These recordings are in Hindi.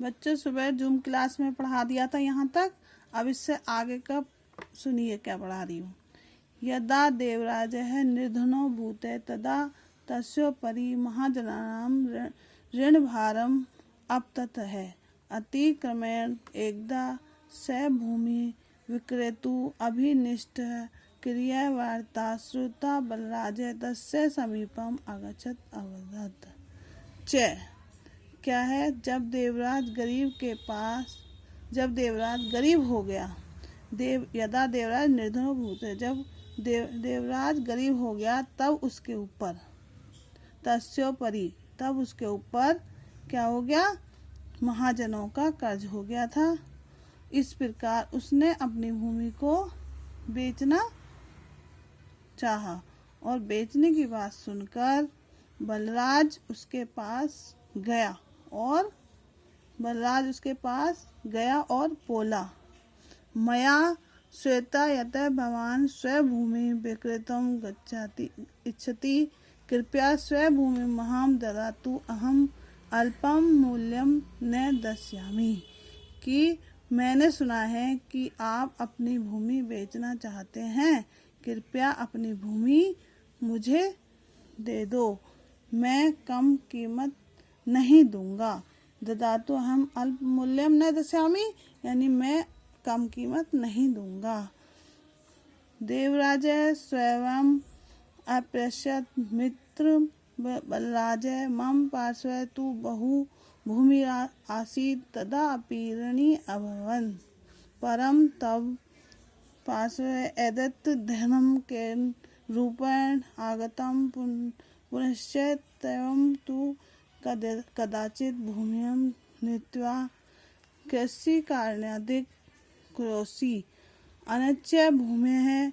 बच्चों सुबह जूम क्लास में पढ़ा दिया था यहाँ तक। अब इससे आगे का सुनिए क्या पढ़ा रही हूँ। यदा देवराजः निर्धनो भूते तदा तस्योपरि महाजनानां ऋणभारम् अपततः अतिक्रमेण एकदा स भूमि विक्रेतु अभिनिष्टः क्रियावार्ता श्रुता बलराजः तस्य समीपम् अगच्छत् अवदत् च। क्या है? जब देवराज गरीब हो गया, यदा देवराज निर्धनो भूते, जब देवराज गरीब हो गया तब उसके ऊपर, तस्योपरि तब उसके ऊपर क्या हो गया? महाजनों का कर्ज हो गया था। इस प्रकार उसने अपनी भूमि को बेचना चाहा और बेचने की बात सुनकर बलराज उसके पास गया और बोला, मया श्वेता यत भवान स्वभूमि विक्रेतुं इच्छति, कृपया स्वभूमि मह्यं ददातु, अहम अल्पम मूल्यम न दास्यामि। कि मैंने सुना है कि आप अपनी भूमि बेचना चाहते हैं, कृपया अपनी भूमि मुझे दे दो, मैं कम कीमत नहीं दूंगा। ददातु अहम अल्प मूल्यम न दास्यामि, यानी मैं कम कीमत नहीं दूंगा। देवराज स्वयं अप्रश्यत मित्र बलराज मम पार्श्वे तु बहु भूमि आसीत् तदा अपि ऋणी अभवन्, परम तव पार्श्वे एतत् धनं केन रूपेण आगतं पुनश्च त्वं तु कदाचित् भूमिं नीत्वा कृषिकार्यादिकं करोषि, अनच्च भूमेः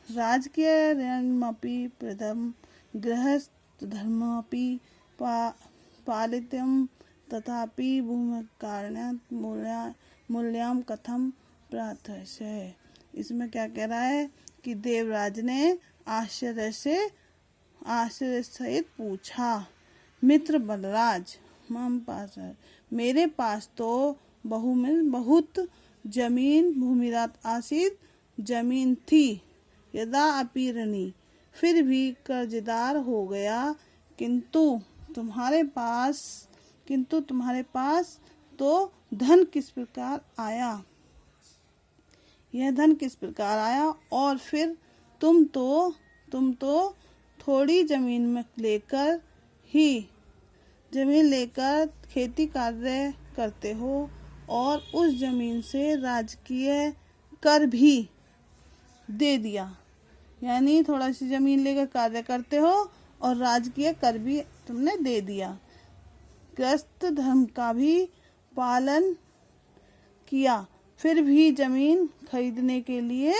राजकीय ऋणमपि प्रदत्तं, गृहस्थधर्ममपि पालितं, तथापि भूमिकार्यात् मूल्यं कथं प्राप्स्ये। इसमें क्या कह रहा है कि देवराज ने आश्चर्य सहित पूछा, मित्र बलराज, मम पास मेरे पास तो बहुत जमीन भूमिरात आसीत जमीन थी, यदा अपि ऋणी फिर भी कर्जदार हो गया, किंतु तुम्हारे पास तो धन किस प्रकार आया? यह धन किस प्रकार आया? और फिर तुम तो थोड़ी जमीन लेकर खेती कार्य करते हो और उस जमीन से राजकीय कर भी दे दिया, यानी थोड़ा सी जमीन लेकर कार्य करते हो और राजकीय कर भी तुमने दे दिया। गृहस्थ धर्म का भी पालन किया, फिर भी जमीन खरीदने के लिए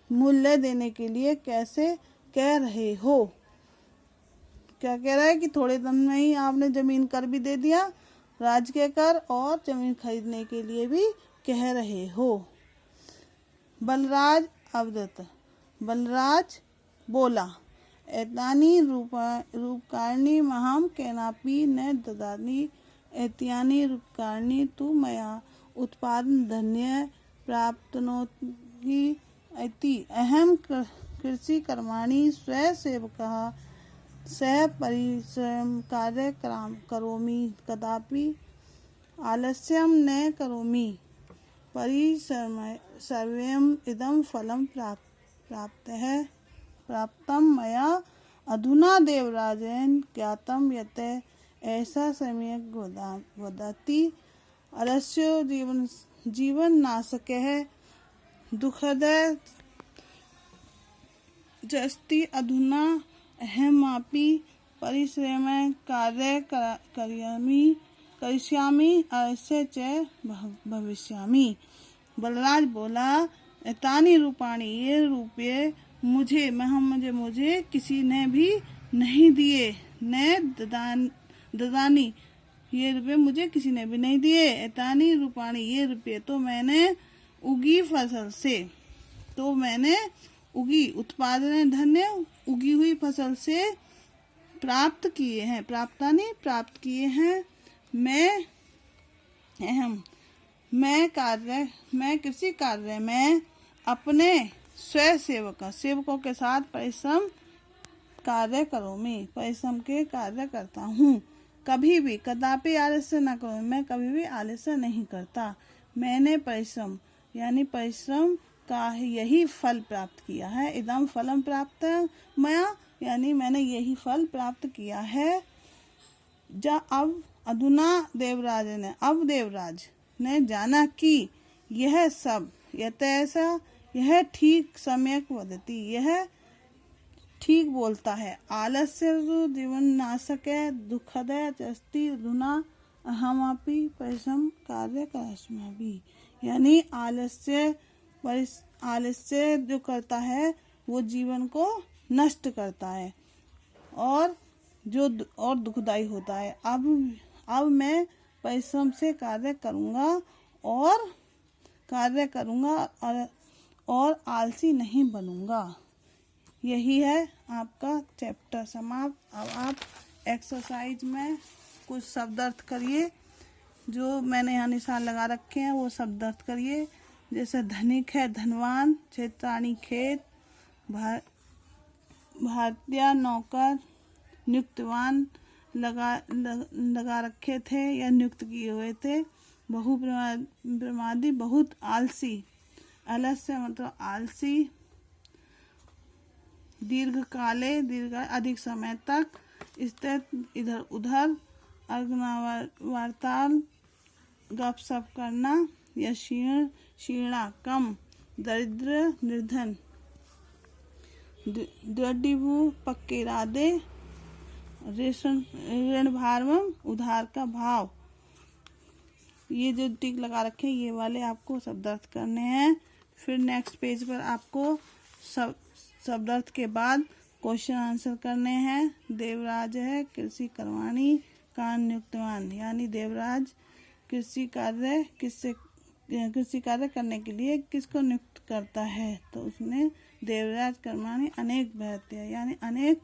मूल्य देने के लिए कैसे कह रहे हो? क्या कह रहा है कि थोड़े दिन में ही आपने जमीन कर भी दे दिया, राजकीय कर, और जमीन खरीदने के लिए भी कह रहे हो। बलराज बोला, एतानि रूपकाणि मह्यं केनापि न ददाति, एतानि रूपकाणि तु मया उत्पादन धन्य प्राप्नोति इति अहं कृषि कर्माणि स्वसेवकः सह परिश्रम कार्य करोमि, कदापि आलस्यं न करोमि, परिश्रमेण इदं फलं प्राप्तं मया। अधुना देवराजेन ज्ञातं यत् ऐसा सम्यक् वदति, अरस्यो जीवननाशकः दुःखदः जस्ति, अधुना अहमपि परिश्रमेण कार्य करिष्यामि, अवश्य च भविष्यामि। बलराज बोला, एतानि रूपाणि, ये रुपये मुझे किसी ने भी नहीं दिए, न ददानी, ये रुपये मुझे किसी ने भी नहीं दिए। एतानि रूपाणि, ये रुपये तो मैंने उत्पादन धन्य उगी हुई फसल से प्राप्त किए हैं, प्राप्त किए हैं। मैं अहम मैं कृषि कार्य में अपने स्वयं सेवकों के साथ परिश्रम के कार्य करता हूँ। कभी भी कदापि आलस्य न करूँ, मैं कभी भी आलस्य नहीं करता। मैंने परिश्रम यानी परिश्रम का यही फल प्राप्त किया है। इदम फलम प्राप्त मया यानी मैंने यही फल प्राप्त किया है। अब देवराज ने जाना कि यह सब यतैसा यह ठीक सम्यक वदति, यह ठीक बोलता है। आलस्य जीवन नाशक है, दुखद अस्ति अधुना अहमपि परिश्रम कार्य करस्माभि। यानी आलस्य जो करता है वो जीवन को नष्ट करता है और दुखदाई होता है। अब मैं परिश्रम से कार्य करूँगा और आलसी नहीं बनूंगा। यही है आपका चैप्टर समाप्त। अब आप एक्सरसाइज में कुछ शब्द अर्थ करिए। जो मैंने यहाँ निशान लगा रखे हैं वो शब्द अर्थ करिए। जैसे धनिक है धनवान, क्षेत्राणी खेत, भारतीय नौकर, नियुक्तवान लगा रखे थे या नियुक्त किए हुए थे। बहुप्रमादी बहुत आलसी, आलस्य मतलब आलसी। दीर्घकाले अधिक समय तक, स्थित इधर उधर, वार्ताल गपशप करना, या शीर्णा कम, दरिद्र निर्धन, दृढ़ पक्के इरादे, ऋण भारवम उधार का भाव। ये जो टिक लगा रखे हैं ये वाले आपको शब्दार्थ करने हैं। फिर नेक्स्ट पेज पर आपको शब्दार्थ के बाद क्वेश्चन आंसर करने हैं। देवराज है कृषि करवाणी, कान नियुक्तवान यानी देवराज कृषि कार्य करने के लिए किसको नियुक्त करता है, तो उसने देवराज कर्माणी अनेक भृत्य यानी अनेक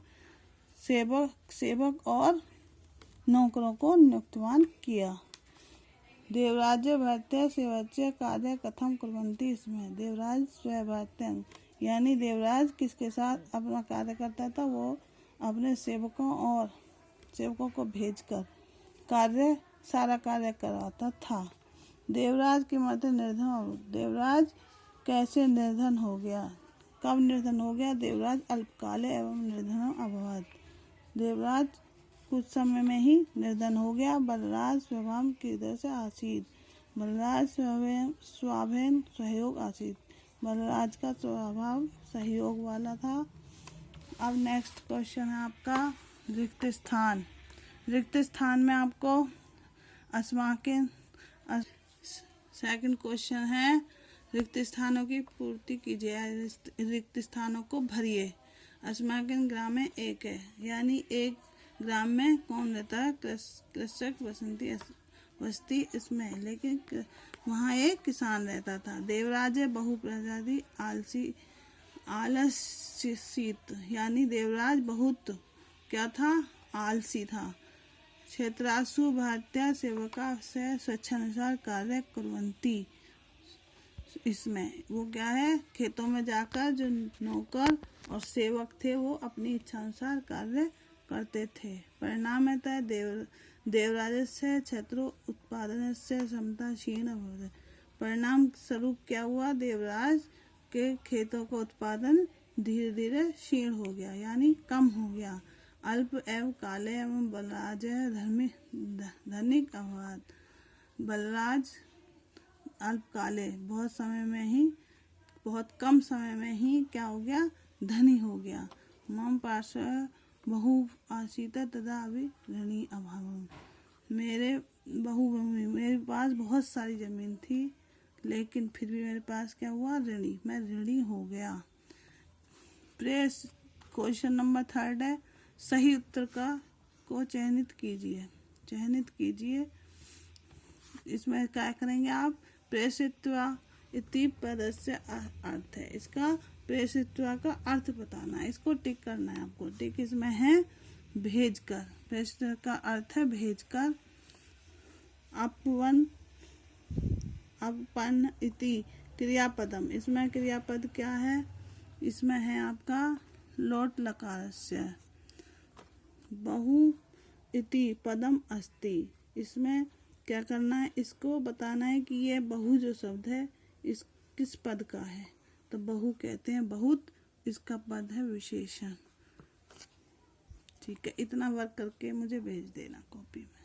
सेवक और नौकरों को नियुक्तवान किया। देवराज्य भृत्य सेवच्य कार्य कथम कुर्वन्ति, इसमें देवराज स्वभृत्यं यानी देवराज किसके साथ अपना कार्य करता था, वो अपने सेवकों को भेजकर सारा कार्य करवाता था। देवराज के मध्य निर्धन, देवराज कैसे निर्धन हो गया, कब निर्धन हो गया, देवराज अल्पकाले एवं निर्धन अभवत, देवराज कुछ समय में ही निर्धन हो गया। बलराज स्वभाव की तरह से आसीत, बलराज स्वाभेन सहयोग आसीत, बलराज का स्वभाव सहयोग वाला था। अब नेक्स्ट क्वेश्चन है आपका रिक्त स्थान। रिक्त स्थान में आपको अस्माकन सेकंड क्वेश्चन है रिक्त स्थानों की पूर्ति कीजिए, रिक्त स्थानों को भरिए। अस्माकन ग्राम में एक है यानी एक ग्राम में कौन रहता है, कृषक बस्ती इसमें, लेकिन वहाँ एक किसान रहता था। देवराज बहुप्रजाति आलसीत यानी देवराज बहुत क्या था, आलसी था। क्षेत्रासु भारतीय सेवका से स्वेच्छानुसार कार्य कुर्वन्ति, इसमें वो क्या है, खेतों में जाकर जो नौकर और सेवक थे वो अपनी इच्छानुसार कार्य करते थे। परिणाम है देवराजस्य क्षेत्रो उत्पादनस्य क्षमता क्षीण भवति, परिणाम स्वरूप क्या हुआ, देवराज के खेतों का उत्पादन धीरे धीरे क्षीण हो गया यानी कम हो गया। अल्प एवं काले एवं बलराज धनिक अभवत, बलराज अल्पकाले बहुत कम समय में ही क्या हो गया, धनी हो गया। मम पार्श्व बहु आसीत तदा अभी ऋणी अभाव, मेरे पास बहुत सारी जमीन थी लेकिन फिर भी मेरे पास क्या हुआ, ऋणी, मैं ऋणी हो गया। प्रेस क्वेश्चन नंबर 3 है, सही उत्तर को चयनित कीजिए। इसमें क्या करेंगे आप, प्रेषित्वा इति पदस्य अर्थ है, इसका प्रेषित्वा का अर्थ बताना है, इसको टिक करना है आपको। टिक इसमें है भेजकर, प्रेषित्वा का अर्थ है भेजकर। अपवन अपन इति क्रियापदम। इसमें क्रियापद क्या है? इसमें है आपका लोट लकारस्य। बहु इति पदम अस्ति। इसमें क्या करना है? इसको बताना है कि ये बहु जो शब्द है इस किस पद का है। तो बहु कहते हैं बहुत, इसका पद है विशेषण। ठीक है, इतना वर्क करके मुझे भेज देना कॉपी में।